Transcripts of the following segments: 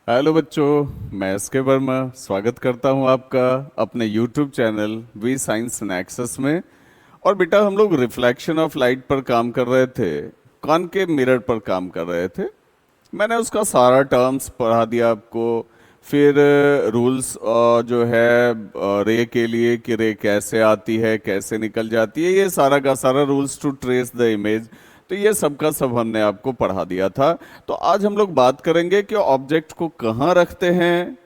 Hello बच्चों, मैं S के वर्मा स्वागत करता हूं आपका अपने YouTube channel V Science Nexus में। और बेटा, हम लोग रिफ्लेक्शन ऑफ लाइट पर काम कर रहे थे, कॉनकेव मिरर पर काम कर रहे थे। मैंने उसका सारा टर्म्स पढ़ा दिया आपको। फिर रूल्स जो है रे के लिए कि रे कैसे आती है, कैसे निकल जाती है, ये सारा का सारा rules to trace the image, तो ये सब का सब हमने आपको पढ़ा दिया था। तो आज हम लोग बात करेंगे कि ऑब्जेक्ट को कहाँ रखते हैं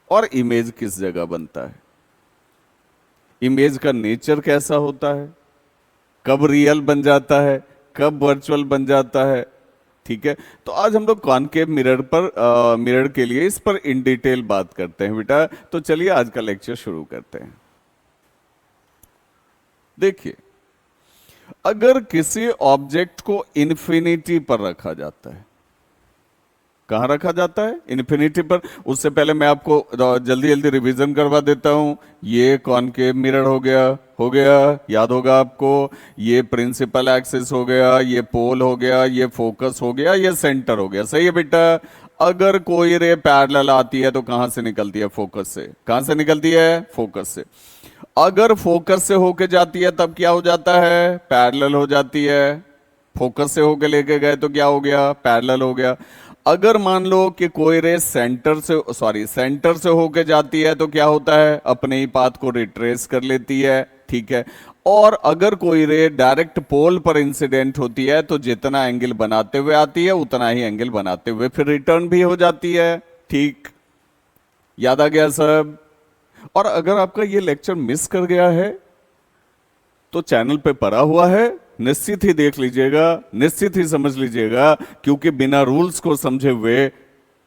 और इमेज किस जगह बनता है, इमेज का नेचर कैसा होता है, कब रियल बन जाता है, कब वर्चुअल बन जाता है। ठीक है, तो आज हम लोग कॉनकेव मिरर पर मिरर के लिए इस पर इन डिटेल बात करते हैं बेटा। तो चलिए आज का लेक्चर शुरू करते हैं। देखिए, अगर किसी ऑब्जेक्ट को इन्फिनिटी पर रखा जाता है, कहां रखा जाता है? इन्फिनिटी पर। उससे पहले मैं आपको जल्दी जल्दी रिवीजन करवा देता हूं। ये कॉनकेव मिरर हो गया, याद होगा आपको। ये प्रिंसिपल एक्सिस हो गया, ये पोल हो गया, ये फोकस हो गया, ये सेंटर हो गया। सही है बेटा। अगर कोई रे पैरेलल आती है तो कहां से निकलती है? फोकस से। कहां से निकलती है? फोकस से। अगर फोकस से होके जाती है तब क्या हो जाता है? पैरेलल हो जाती है। फोकस से होके लेके गए तो क्या हो गया? पैरेलल हो गया। अगर मान लो कि कोई रे सेंटर से होके जाती है तो क्या होता है? अपने ही पाथ को रिट्रेस कर लेती है। ठीक है। और अगर कोई रे डायरेक्ट पोल पर इंसिडेंट होती है तो जितना एंगल बनाते हुए आती है उतना ही एंगल बनाते हुए फिर रिटर्न भी हो जाती है। ठीक, याद आ गया सब? और अगर आपका ये लेक्चर मिस कर गया है तो चैनल पे पड़ा हुआ है, निश्चित ही देख लीजिएगा, निश्चित ही समझ लीजिएगा, क्योंकि बिना रूल्स को समझे हुए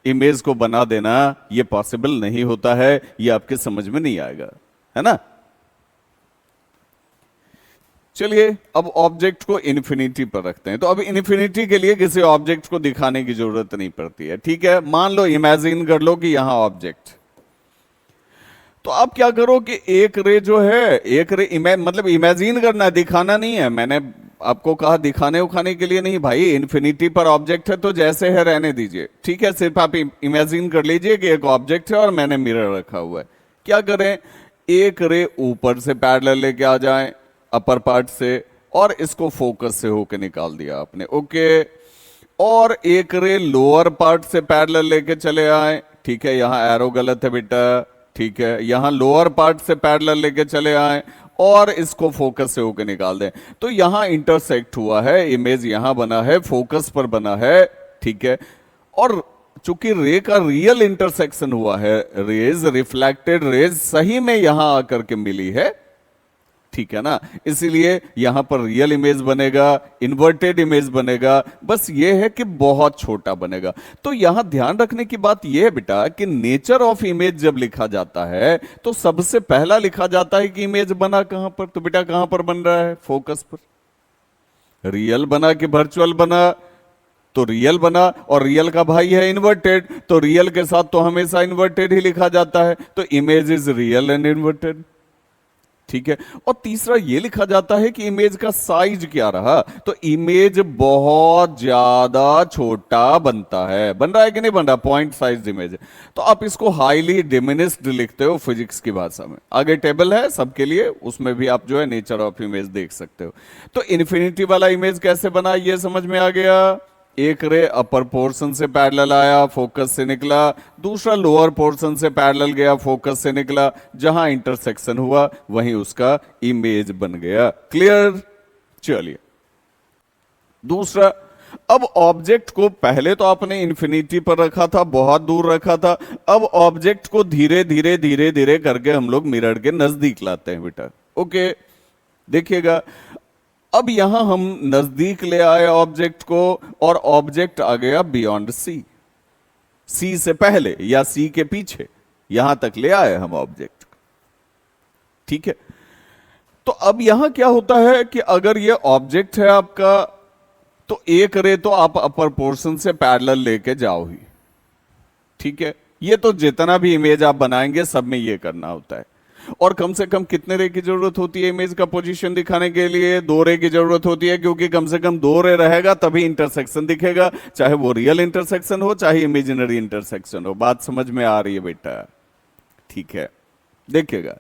इमेज को बना देना ये पॉसिबल नहीं होता है, ये आपके समझ में नहीं आएगा, है ना। चलिए, अब ऑब्जेक्ट को इन्फिनिटी पर रखते हैं। तो अब इन्फिनिटी के लिए किसी ऑब्जेक्ट को दिखाने की जरूरत नहीं पड़ती है। ठीक है, मान लो, इमेजिन कर लो कि यहां ऑब्जेक्ट, तो आप क्या करो कि एक रे जो है, एक रे मतलब इमेजिन करना है, दिखाना नहीं है। मैंने आपको कहा दिखाने उखाने के लिए नहीं भाई। इन्फिनिटी पर ऑब्जेक्ट है तो जैसे है रहने दीजिए। ठीक है, सिर्फ आप इमेजिन कर लीजिए कि एक ऑब्जेक्ट है और मैंने मिरर रखा हुआ है। क्या करें? एक रे ऊपर से पैरेलल लेके आ जाए, अपर पार्ट से, और इसको फोकस से होके निकाल दिया आपने। ओके। और एक रे लोअर पार्ट से पैरेलल लेके चले आए। ठीक है, यहां एरो गलत है बेटा। ठीक है, यहां लोअर पार्ट से पैरेलल लेके चले आए और इसको फोकस से होकर निकाल दें। तो यहां इंटरसेक्ट हुआ है, इमेज यहां बना है, फोकस पर बना है। ठीक है। और चूंकि रे का रियल इंटरसेक्शन हुआ है, रेज रिफ्लेक्टेड रेज सही में यहां आकर के मिली है। ठीक है ना, इसीलिए यहां पर रियल इमेज बनेगा, इन्वर्टेड इमेज बनेगा। बस ये है कि बहुत छोटा बनेगा। तो यहां ध्यान रखने की बात यह है बेटा कि नेचर ऑफ इमेज जब लिखा जाता है तो सबसे पहला लिखा जाता है कि इमेज बना कहां पर। तो बेटा कहां पर बन रहा है? फोकस पर। रियल बना कि वर्चुअल बना? तो रियल बना, और रियल का भाई है इन्वर्टेड, तो रियल के साथ तो हमेशा इन्वर्टेड ही लिखा जाता है। तो image is real and inverted. ठीक है। और तीसरा ये लिखा जाता है कि इमेज का साइज क्या रहा। तो इमेज बहुत ज्यादा छोटा बनता है। बन रहा है कि नहीं बन रहा? पॉइंट साइज इमेज है। तो आप इसको हाईली डिमिनिस्ड लिखते हो फिजिक्स की भाषा में। आगे टेबल है सबके लिए, उसमें भी आप जो है नेचर ऑफ इमेज देख सकते हो। तो इन्फिनिटी वाला इमेज कैसे बना ये समझ में आ गया। एक रे अपर पोर्शन से पैरेलल आया, फोकस से निकला। दूसरा लोअर पोर्शन से पैरेलल गया, फोकस से निकला। जहां इंटरसेक्शन हुआ वहीं उसका इमेज बन गया। क्लियर? चलिए दूसरा, अब ऑब्जेक्ट को पहले तो आपने इन्फिनिटी पर रखा था, बहुत दूर रखा था। अब ऑब्जेक्ट को धीरे धीरे धीरे धीरे करके हम लोग मिरर के नजदीक लाते हैं बेटा। ओके, देखिएगा, अब यहां हम नजदीक ले आए ऑब्जेक्ट को, और ऑब्जेक्ट आ गया बियॉन्ड सी। सी से पहले या सी के पीछे, यहां तक ले आए हम ऑब्जेक्ट। ठीक है। तो अब यहां क्या होता है कि अगर ये ऑब्जेक्ट है आपका, तो एक रे तो आप अपर पोर्शन से पैरेलल लेके जाओ ही। ठीक है, ये तो जितना भी इमेज आप बनाएंगे सब में ये करना होता है। और कम से कम कितने रे की जरूरत होती है इमेज का पोजीशन दिखाने के लिए? 2 रे की जरूरत होती है, क्योंकि कम से कम 2 रे रहेगा तभी इंटरसेक्शन दिखेगा, चाहे वो रियल इंटरसेक्शन हो चाहे इमेजिनरी इंटरसेक्शन हो। बात समझ में आ रही है बेटा? ठीक है, देखिएगा।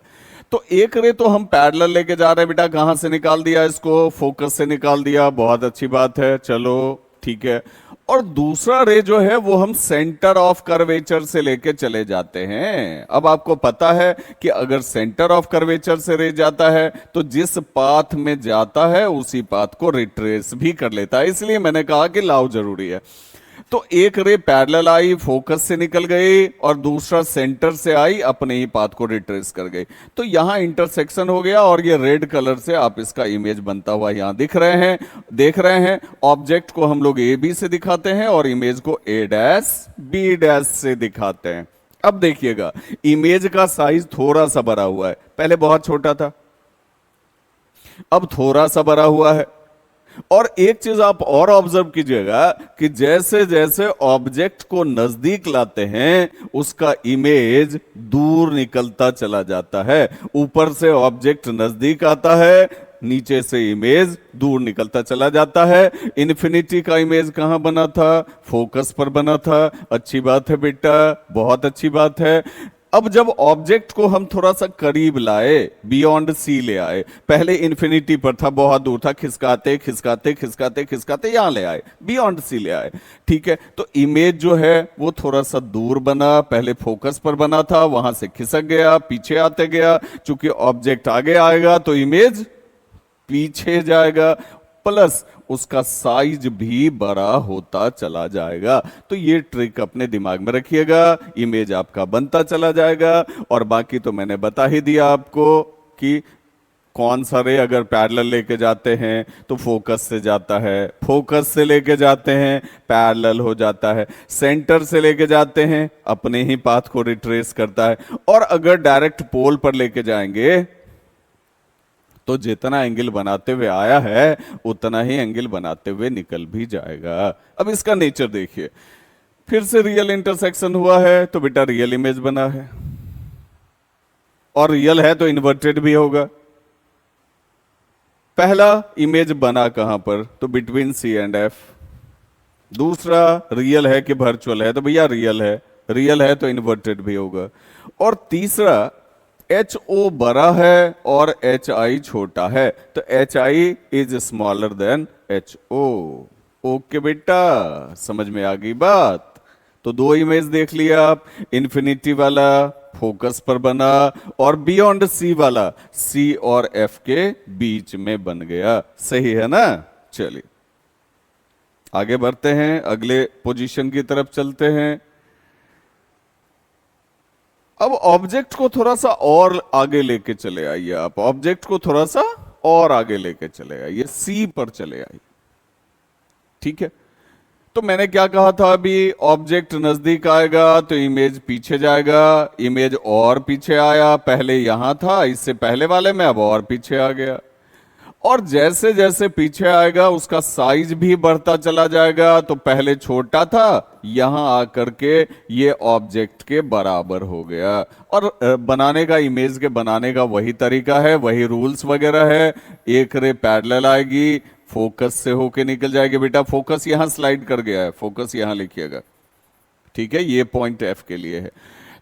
तो एक रे तो हम पैरेलल लेके जा रहे हैं बेटा, कहां से निकाल दिया इसको? फोकस से निकाल दिया, बहुत अच्छी बात है, चलो ठीक है। और दूसरा रे जो है वो हम सेंटर ऑफ कर्वेचर से लेके चले जाते हैं। अब आपको पता है कि अगर सेंटर ऑफ कर्वेचर से रे जाता है तो जिस पाथ में जाता है उसी पाथ को रिट्रेस भी कर लेता है, इसलिए मैंने कहा कि लाव जरूरी है। तो एक रे पैरेलल आई, फोकस से निकल गई, और दूसरा सेंटर से आई, अपने ही पाथ को रिट्रेस कर गई। तो यहां इंटरसेक्शन हो गया, और ये रेड कलर से आप इसका इमेज बनता हुआ यहां दिख रहे हैं, देख रहे हैं। ऑब्जेक्ट को हम लोग ए बी से दिखाते हैं और इमेज को ए डैश बी डैश से दिखाते हैं। अब देखिएगा, इमेज का साइज थोड़ा सा बड़ा हुआ है, पहले बहुत छोटा था, अब थोड़ा सा बड़ा हुआ है। और एक चीज आप और ऑब्जर्व कीजिएगा कि जैसे जैसे ऑब्जेक्ट को नजदीक लाते हैं उसका इमेज दूर निकलता चला जाता है। ऊपर से ऑब्जेक्ट नजदीक आता है, नीचे से इमेज दूर निकलता चला जाता है। इन्फिनिटी का इमेज कहां बना था? फोकस पर बना था। अच्छी बात है बेटा, बहुत अच्छी बात है। अब जब ऑब्जेक्ट को हम थोड़ा सा करीब लाए, बियॉन्ड सी ले आए, पहले इन्फिनिटी पर था, बहुत दूर था, खिसकाते खिसकाते खिसकाते खिसकाते यहां ले आए, बियॉन्ड सी ले आए, ठीक है। तो इमेज जो है वो थोड़ा सा दूर बना, पहले फोकस पर बना था, वहां से खिसक गया, पीछे आते गया। चूंकि ऑब्जेक्ट आगे आएगा तो इमेज पीछे जाएगा, प्लस उसका साइज भी बड़ा होता चला जाएगा। तो ये ट्रिक अपने दिमाग में रखिएगा, इमेज आपका बनता चला जाएगा। और बाकी तो मैंने बता ही दिया आपको कि कौन सा रे अगर पैरेलल लेके जाते हैं तो फोकस से जाता है, फोकस से लेके जाते हैं पैरेलल हो जाता है, सेंटर से लेके जाते हैं अपने ही पाथ को रिट्रेस करता है, और अगर डायरेक्ट पोल पर लेके जाएंगे तो जितना एंगल बनाते हुए आया है उतना ही एंगल बनाते हुए निकल भी जाएगा। अब इसका नेचर देखिए, फिर से रियल इंटरसेक्शन हुआ है तो बेटा रियल इमेज बना है, और रियल है तो इन्वर्टेड भी होगा। पहला इमेज बना कहां पर? तो बिटवीन सी एंड एफ। दूसरा रियल है कि वर्चुअल है? तो भैया रियल है, रियल है तो इन्वर्टेड भी होगा। और तीसरा एच ओ बड़ा है और एच आई छोटा है, तो H I is smaller than H O. Okay बेटा, समझ में आ गई बात? तो 2 इमेज देख लिया आप, इन्फिनिटी वाला फोकस पर बना, और बियॉन्ड सी वाला सी और एफ के बीच में बन गया। सही है ना? चलिए आगे बढ़ते हैं, अगले पोजीशन की तरफ चलते हैं। अब ऑब्जेक्ट को थोड़ा सा और आगे लेके चले आइए आप, ऑब्जेक्ट को थोड़ा सा और आगे लेके चले आइए, सी पर चले आइए, ठीक है। तो मैंने क्या कहा था अभी? ऑब्जेक्ट नजदीक आएगा तो इमेज पीछे जाएगा, इमेज और पीछे आया, पहले यहां था, इससे पहले वाले में अब और पीछे आ गया, और जैसे जैसे पीछे आएगा उसका साइज भी बढ़ता चला जाएगा। तो पहले छोटा था, यहां आकर के ये ऑब्जेक्ट के बराबर हो गया। और बनाने का, इमेज के बनाने का वही तरीका है, वही रूल्स वगैरह है। एक रे पैरेलल आएगी, फोकस से होके निकल जाएगी। बेटा फोकस यहां स्लाइड कर गया है, फोकस यहां लिखिएगा, ठीक है, ये पॉइंट एफ के लिए है।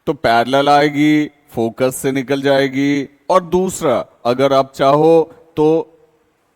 तो पैरेलल आएगी, फोकस से निकल जाएगी। और दूसरा, अगर आप चाहो तो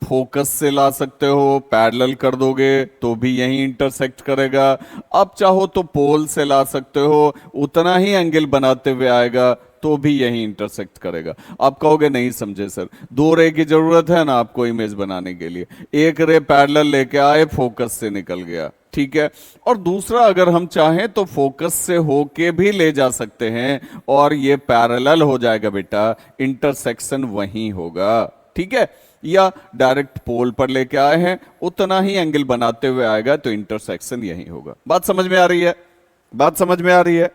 फोकस से ला सकते हो, पैरेलल कर दोगे तो भी यही इंटरसेक्ट करेगा। आप चाहो तो पोल से ला सकते हो, उतना ही एंगल बनाते हुए आएगा तो भी यही इंटरसेक्ट करेगा। आप कहोगे नहीं समझे सर, 2 रे की जरूरत है ना आपको इमेज बनाने के लिए। एक रे पैरेलल लेके आए, फोकस से निकल गया, ठीक है। और दूसरा, अगर हम चाहें तो फोकस से होके भी ले जा सकते हैं और ये पैरेलल हो जाएगा बेटा, इंटरसेक्शन वहीं होगा, ठीक है। या डायरेक्ट पोल पर लेके आए हैं, उतना ही एंगल बनाते हुए आएगा तो इंटरसेक्शन यही होगा। बात समझ में आ रही है? बात समझ में आ रही है?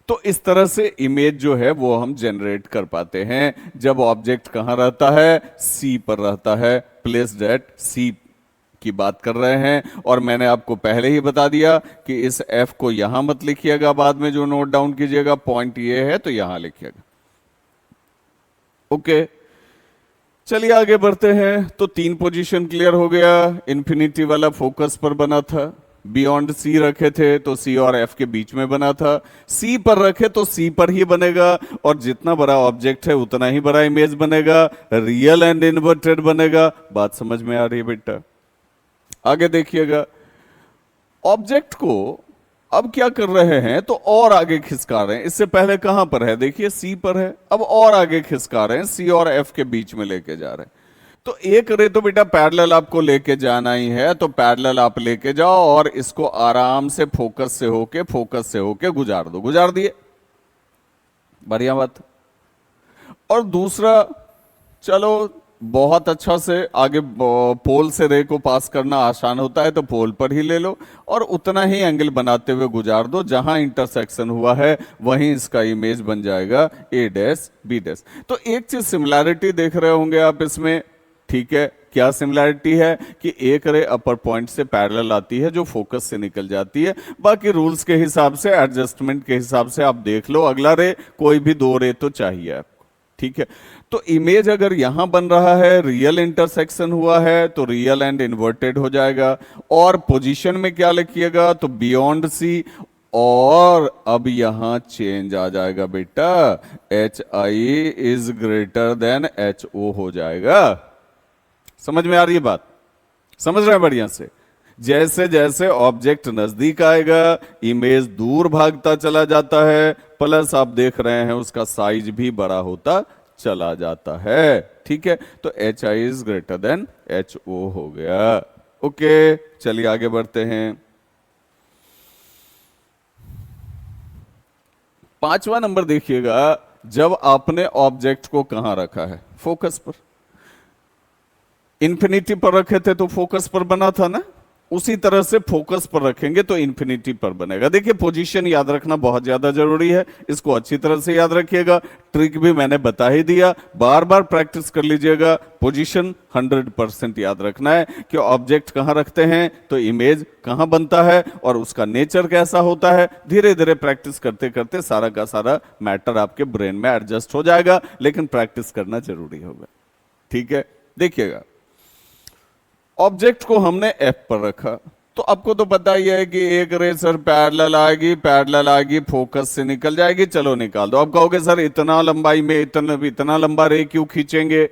तो इस तरह से इमेज जो है वो हम जनरेट कर पाते हैं जब ऑब्जेक्ट कहां रहता है? सी पर रहता है, प्लेस्ड एट सी की बात कर रहे हैं। और मैंने आपको पहले ही बता दिया कि इस एफ को यहां मत लिखिएगा, बाद में जो नोट डाउन कीजिएगा, पॉइंट ये है तो यहां लिखिएगा, ओके, चलिए आगे बढ़ते हैं। तो 3 पोजीशन क्लियर हो गया। इन्फिनिटी वाला फोकस पर बना था, बियॉन्ड सी रखे थे तो सी और एफ के बीच में बना था, सी पर रखे तो सी पर ही बनेगा, और जितना बड़ा ऑब्जेक्ट है उतना ही बड़ा इमेज बनेगा, रियल एंड इन्वर्टेड बनेगा। बात समझ में आ रही है बेटा? आगे देखिएगा, ऑब्जेक्ट को अब क्या कर रहे हैं तो और आगे खिसका रहे हैं। इससे पहले कहां पर है, देखिए सी पर है, अब और आगे खिसका रहे हैं, सी और एफ के बीच में लेके जा रहे हैं। तो एक रे तो बेटा पैरेलल आपको लेके जाना ही है, तो पैरेलल आप लेके जाओ और इसको आराम से फोकस से होके गुजार दो। गुजार दिए, बढ़िया बात। और दूसरा, चलो बहुत अच्छा से आगे पोल से रे को पास करना आसान होता है तो पोल पर ही ले लो और उतना ही एंगल बनाते हुए गुजार दो, जहां इंटरसेक्शन हुआ है वहीं इसका इमेज बन जाएगा ए डैश बी डैश। तो एक चीज सिमिलैरिटी देख रहे होंगे आप इसमें, ठीक है? क्या सिमिलैरिटी है कि एक रे अपर पॉइंट से पैरेलल आती है जो फोकस से निकल जाती है। बाकी रूल्स के हिसाब से, एडजस्टमेंट के हिसाब से आप देख लो, अगला रे कोई भी 2 रे तो चाहिए आपको, ठीक है? तो इमेज अगर यहां बन रहा है, रियल इंटरसेक्शन हुआ है तो रियल एंड इन्वर्टेड हो जाएगा। और पोजीशन में क्या लिखिएगा, तो बियॉन्ड सी, और अब यहां चेंज आ जाएगा बेटा, H I is greater than H O हो जाएगा। समझ में आ रही है बात? समझ रहे हैं बढ़िया से? जैसे जैसे ऑब्जेक्ट नजदीक आएगा इमेज दूर भागता चला जाता है, प्लस आप देख रहे हैं उसका साइज भी बड़ा होता चला जाता है, ठीक है? तो H I is greater than H O हो गया। ओके, चलिए आगे बढ़ते हैं। 5वां नंबर देखिएगा, जब आपने ऑब्जेक्ट को कहां रखा है, फोकस पर। इन्फिनिटी पर रखे थे तो फोकस पर बना था ना, उसी तरह से फोकस पर रखेंगे तो इन्फिनिटी पर बनेगा। देखिए पोजीशन याद रखना बहुत ज्यादा जरूरी है, इसको अच्छी तरह से याद रखिएगा। ट्रिक भी मैंने बता ही दिया, बार बार प्रैक्टिस कर लीजिएगा। पोजीशन 100% याद रखना है कि ऑब्जेक्ट कहां रखते हैं तो इमेज कहां बनता है और उसका नेचर कैसा होता है। धीरे धीरे प्रैक्टिस करते करते सारा का सारा मैटर आपके ब्रेन में एडजस्ट हो जाएगा, लेकिन प्रैक्टिस करना जरूरी होगा, ठीक है? देखिएगा, ऑब्जेक्ट को हमने एफ पर रखा तो आपको तो पता ही है कि एक रे सर पैरेलल आएगी फोकस से निकल जाएगी, चलो निकाल दो। अब कहोगे सर इतना लंबाई में इतना लंबा रे क्यों खींचेंगे?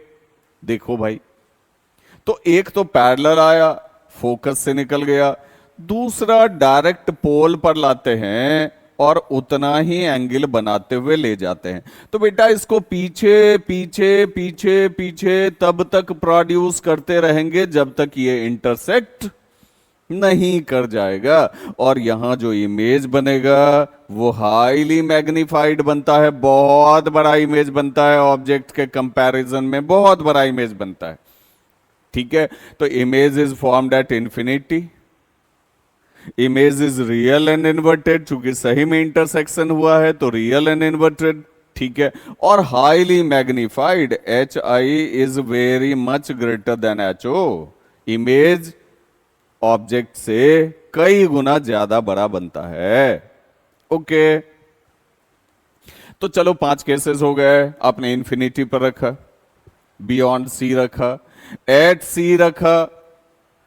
देखो भाई, तो एक तो पैरेलल आया, फोकस से निकल गया, दूसरा डायरेक्ट पोल पर लाते हैं और उतना ही एंगल बनाते हुए ले जाते हैं। तो बेटा इसको पीछे पीछे पीछे पीछे तब तक प्रोड्यूस करते रहेंगे जब तक ये इंटरसेक्ट नहीं कर जाएगा, और यहां जो इमेज बनेगा वो हाईली मैग्नीफाइड बनता है, बहुत बड़ा इमेज बनता है, ऑब्जेक्ट के कंपैरिजन में बहुत बड़ा इमेज बनता है, ठीक है? तो image is formed at infinity, image is real and inverted, चूंकि सही में इंटरसेक्शन हुआ है तो रियल एंड इन्वर्टेड, ठीक है? और highly magnified, H I is very much greater than H O, image object से कई गुना ज्यादा बड़ा बनता है। ओके, तो चलो 5 केसेस हो गए। आपने इंफिनिटी पर रखा, बियॉन्ड सी रखा, एट सी रखा,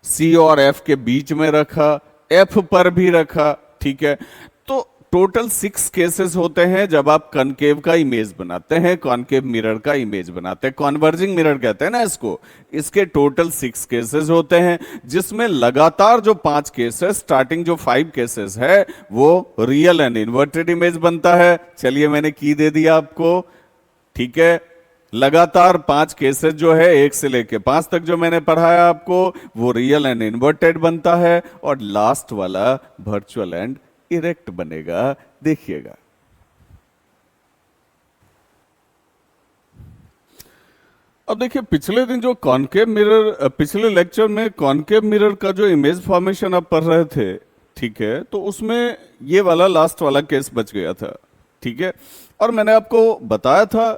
सी और एफ के बीच में रखा, एफ पर भी रखा, ठीक है? तो टोटल 6 केसेस होते हैं जब आप कॉनकेव का इमेज बनाते हैं, कॉनकेव मिरर का इमेज बनाते हैं, कॉन्वर्जिंग मिरर कहते हैं ना इसको। इसके टोटल 6 केसेस होते हैं, जिसमें लगातार जो 5 केसेस, स्टार्टिंग जो 5 केसेस है वो रियल एंड इन्वर्टेड इमेज बनता है। चलिए मैंने की दे दिया आपको, ठीक है? लगातार 5 केसेस जो है 1 से लेके 5 तक जो मैंने पढ़ाया आपको वो रियल एंड इन्वर्टेड बनता है, और लास्ट वाला वर्चुअल एंड इरेक्ट बनेगा। देखिएगा, अब देखिए पिछले दिन जो कॉनकेव मिरर, पिछले लेक्चर में कॉनकेव मिरर का जो इमेज फॉर्मेशन आप पढ़ रहे थे, ठीक है? तो उसमें ये वाला लास्ट वाला केस बच गया था, ठीक है? और मैंने आपको बताया था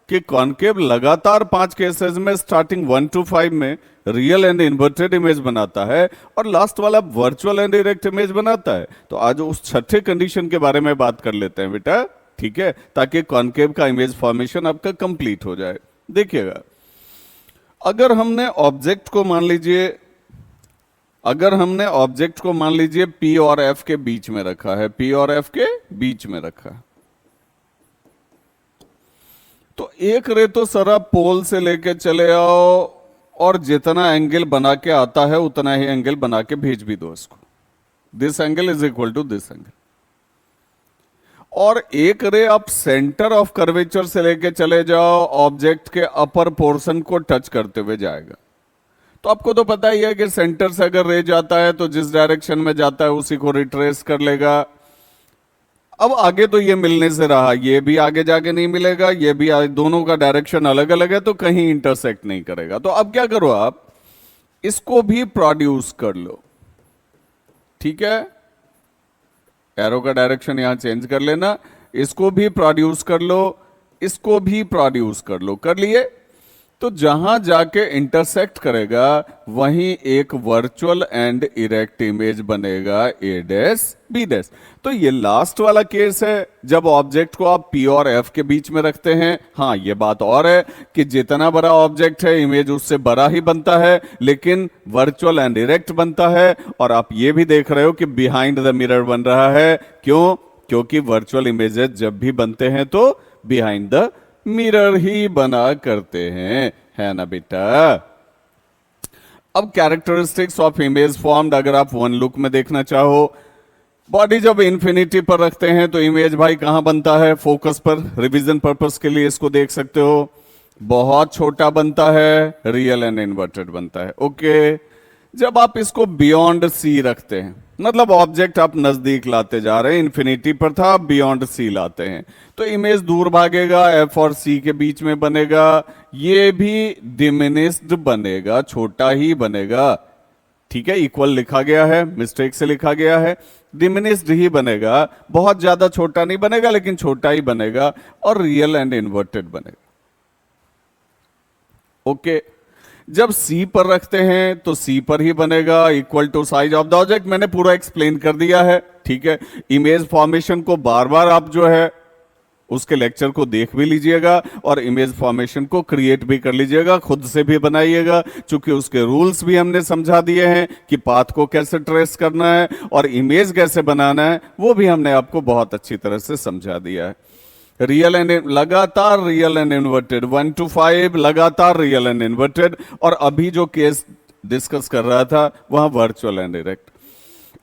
कि कॉनकेव लगातार 5 केसेस में स्टार्टिंग 1 to 5 में रियल एंड इन्वर्टेड इमेज बनाता है और लास्ट वाला वर्चुअल एंड इरेक्ट इमेज बनाता है। तो आज उस छठे कंडीशन के बारे में बात कर लेते हैं बेटा, ठीक है? ताकि कॉनकेव का इमेज फॉर्मेशन आपका कंप्लीट हो जाए। देखिएगा, अगर हमने ऑब्जेक्ट को मान लीजिए, P और F के बीच में रखा है, P और F के बीच में रखा है, तो एक रे तो सर आप पोल से लेके चले आओ और जितना एंगल बना के आता है उतना ही एंगल बना के भेज भी दो इसको, this angle is equal to this angle. और एक रे आप सेंटर ऑफ कर्वेचर से लेके चले जाओ, ऑब्जेक्ट के अपर पोर्शन को टच करते हुए जाएगा। तो आपको तो पता ही है कि सेंटर से अगर रे जाता है तो जिस डायरेक्शन में जाता है उसी को रिट्रेस कर लेगा। अब आगे तो ये मिलने से रहा, ये भी आगे जाके नहीं मिलेगा, ये भी दोनों का डायरेक्शन अलग अलग है तो कहीं इंटरसेक्ट नहीं करेगा। तो अब क्या करो, आप इसको भी प्रोड्यूस कर लो, ठीक है, एरो का डायरेक्शन यहां चेंज कर लेना, इसको भी प्रोड्यूस कर लो, इसको भी प्रोड्यूस कर लो, कर लिए। तो जहां जाके इंटरसेक्ट करेगा वहीं एक वर्चुअल एंड इरेक्ट इमेज बनेगा, ए डैश बी डैश। तो ये लास्ट वाला केस है जब ऑब्जेक्ट को आप P और F के बीच में रखते हैं। हाँ, ये बात और है कि जितना बड़ा ऑब्जेक्ट है इमेज उससे बड़ा ही बनता है, लेकिन वर्चुअल एंड इरेक्ट बनता है। और आप ये भी देख रहे हो कि बिहाइंड द मिरर बन रहा है, क्यों? क्योंकि वर्चुअल इमेजेस जब भी बनते हैं तो बिहाइंड द मिरर ही बना करते हैं, है ना बेटा। अब कैरेक्टरिस्टिक्स ऑफ इमेज फॉर्म्ड अगर आप वन लुक में देखना चाहो, बॉडी जब इन्फिनिटी पर रखते हैं तो इमेज भाई कहां बनता है? फोकस पर। रिवीजन पर्पस के लिए इसको देख सकते हो, बहुत छोटा बनता है, रियल एंड इन्वर्टेड बनता है। ओके, जब आप इसको बियॉन्ड सी रखते हैं, मतलब ऑब्जेक्ट आप नजदीक लाते जा रहे हैं, इन्फिनिटी पर था, बियॉन्ड सी लाते हैं, तो इमेज दूर भागेगा, एफ और सी के बीच में बनेगा, ये भी डिमिनिश्ड बनेगा, छोटा ही बनेगा, ठीक है। इक्वल लिखा गया है, मिस्टेक से लिखा गया है, डिमिनिश्ड ही बनेगा, बहुत ज्यादा छोटा नहीं बनेगा लेकिन छोटा ही बनेगा, और रियल एंड इन्वर्टेड बनेगा। ओके, जब सी पर रखते हैं तो सी पर ही बनेगा, equal to size of the object. मैंने पूरा एक्सप्लेन कर दिया है, ठीक है। इमेज फॉर्मेशन को बार बार आप जो है उसके लेक्चर को देख भी लीजिएगा और इमेज फॉर्मेशन को क्रिएट भी कर लीजिएगा, खुद से भी बनाइएगा, क्योंकि उसके रूल्स भी हमने समझा दिए हैं कि पाथ को कैसे ट्रेस करना है और इमेज कैसे बनाना है, वो भी हमने आपको बहुत अच्छी तरह से समझा दिया है। रियल एंड लगातार रियल एंड इन्वर्टेड, 1 to 5 लगातार रियल एंड इन्वर्टेड, और अभी जो केस डिस्कस कर रहा था वहां वर्चुअल एंड डायरेक्ट।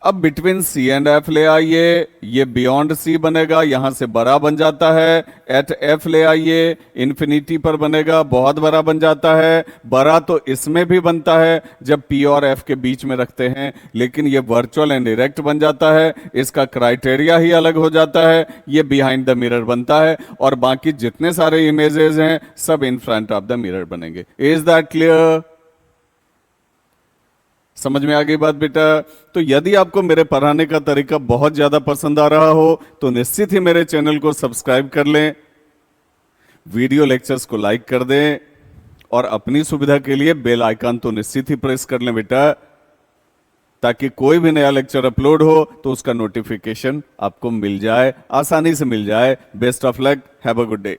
अब बिटवीन सी एंड एफ ले आइए, ये बियॉन्ड सी बनेगा, यहां से बड़ा बन जाता है। एट एफ ले आइए, इन्फिनिटी पर बनेगा, बहुत बड़ा बन जाता है। बड़ा तो इसमें भी बनता है जब पी और एफ के बीच में रखते हैं, लेकिन ये वर्चुअल एंड डायरेक्ट बन जाता है, इसका क्राइटेरिया ही अलग हो जाता है, ये बिहाइंड द मिरर बनता है, और बाकी जितने सारे इमेजेस हैं सब in front of the mirror बनेंगे। Is that clear? समझ में आ गई बात बेटा? तो यदि आपको मेरे पढ़ाने का तरीका बहुत ज्यादा पसंद आ रहा हो तो निश्चित ही मेरे चैनल को सब्सक्राइब कर लें, वीडियो लेक्चर्स को लाइक कर दें, और अपनी सुविधा के लिए बेल आइकन तो निश्चित ही प्रेस कर लें बेटा, ताकि कोई भी नया लेक्चर अपलोड हो तो उसका नोटिफिकेशन आपको मिल जाए, आसानी से मिल जाए। Best of luck, have a good day.